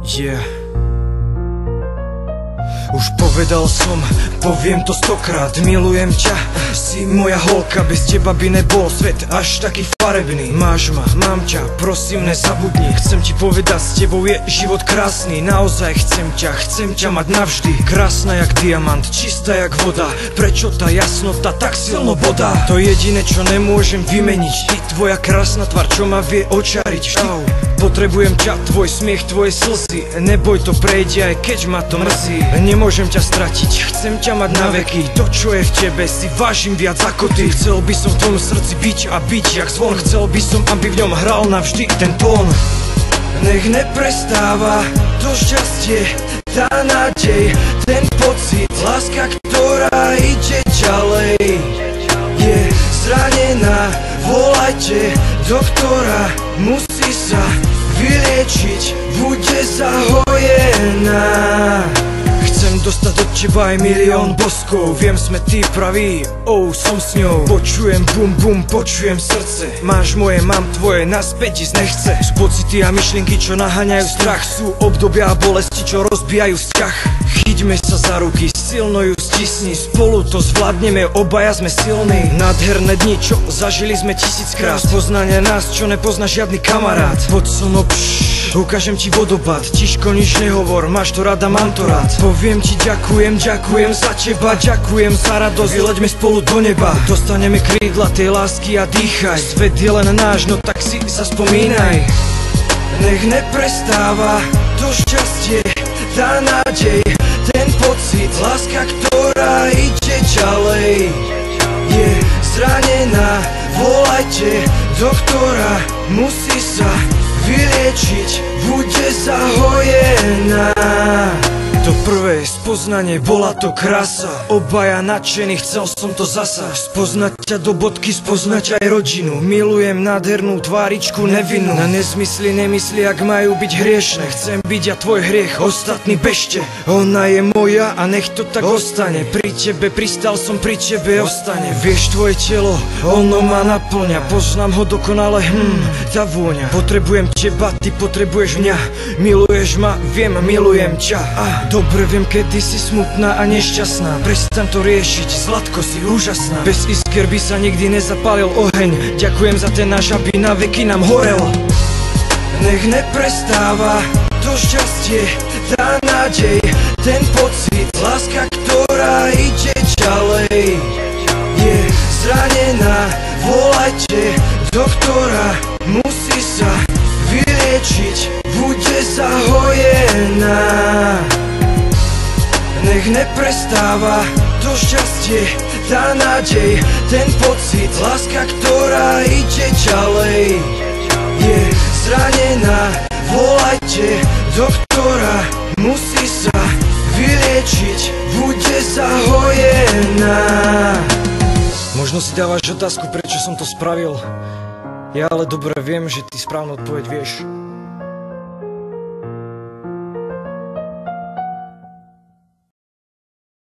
Yeah. Už povedal som, poviem to 100-krát, milujem ťa, si moja holka, bez teba by nebol svet až taký farebný. Máš ma, mám ťa, prosím nezabudni, chcem ti povedať, s tebou je život krásny, naozaj chcem ťa mať navždy. Krásna jak diamant, čistá jak voda, prečo tá jasnota tak silno bodá? To jediné, čo nemôžem vymeniť, ty tvoja krásna tvár, čo ma vie očariť vždy. Potrebujem ťa, tvoj smiech, tvoje slzy, neboj, to prejde, aj keď ma to mrzí. Nemôžem ťa stratiť, chcem ťa mať na veky, to čo je v tebe si vážim viac ako ty. Chcel by som v tvojom srdci byť a byť jak zvon, chcel by som, aby v ňom hral navždy ten tón. Nech neprestáva to šťastie, tá nádej, ten pocit, láska, ktorá ide ďalej. Je zranená, volajte doktora, musí sa vyliečiť, bude zahojená. Chcem dostať od teba aj milión boskov, viem, sme tí praví, som s ňou. Počujem bum bum, počujem srdce, máš moje, mám tvoje, naspäť ísť nechce. Sú pocity a myšlienky, čo naháňajú strach, sú obdobia a bolesti, čo rozbijajú vzťah. Chyťme sa za ruky, silno ju stisni, spolu to zvládneme, obaja sme silní. Nádherné dni, čo zažili sme tisíckrát, poznania nás, čo nepozná žiadny kamarát. Poď so mnou, ukážem ti vodopád, tiško nič nehovor, máš to rada, mám to rád. Poviem ti ďakujem za teba, ďakujem za radosť, vyleďme spolu do neba. Dostaneme krídla tej lásky a dýchaj, svet je len náš, no tak si sa spomínaj. Nech neprestáva to šťastie, tá nádej, ten pocit, láska, ktorá ide ďalej. Je zranená, volajte doktora, musí sa vyliečiť, bude zahojená. To prvé spoznanie, bola to krása, obaja nadšení, chcel som to zasa. Spoznať ťa do bodky, spoznať aj rodinu, milujem nádhernú tváričku nevinnú. Na nezmysly nemysli, ak majú byť hriešne, chcem byť ja tvoj hriech, ostatní bežte. Ona je moja a nech to tak ostane, pri tebe pristal som, pri tebe ostane. Vieš, tvoje telo, ono ma naplňa, poznám ho dokonale, tá vôňa. Potrebujem teba, ty potrebuješ mňa, miluješ ma, viem, milujem ťa. Dobre viem, kedy si smutná a nešťastná, prestaň to riešiť, Zlatko, si úžasná. Bez iskier by sa nikdy nezapálil oheň, ďakujem za ten náš, aby na veky nám horel. Nech neprestáva to šťastie, tá nádej, ten pocit, láska, ktorá ide ďalej. Je zranená, volajte doktora, musí sa vyliečiť, bude zahojená. Nech neprestáva to šťastie, tá nádej, ten pocit, láska, ktorá ide ďalej. Je zranená, volajte doktora, musí sa vyliečiť, bude zahojená. Možno si dávaš otázku, prečo som to spravil, ja ale dobre viem, že ty správnu odpoveď vieš.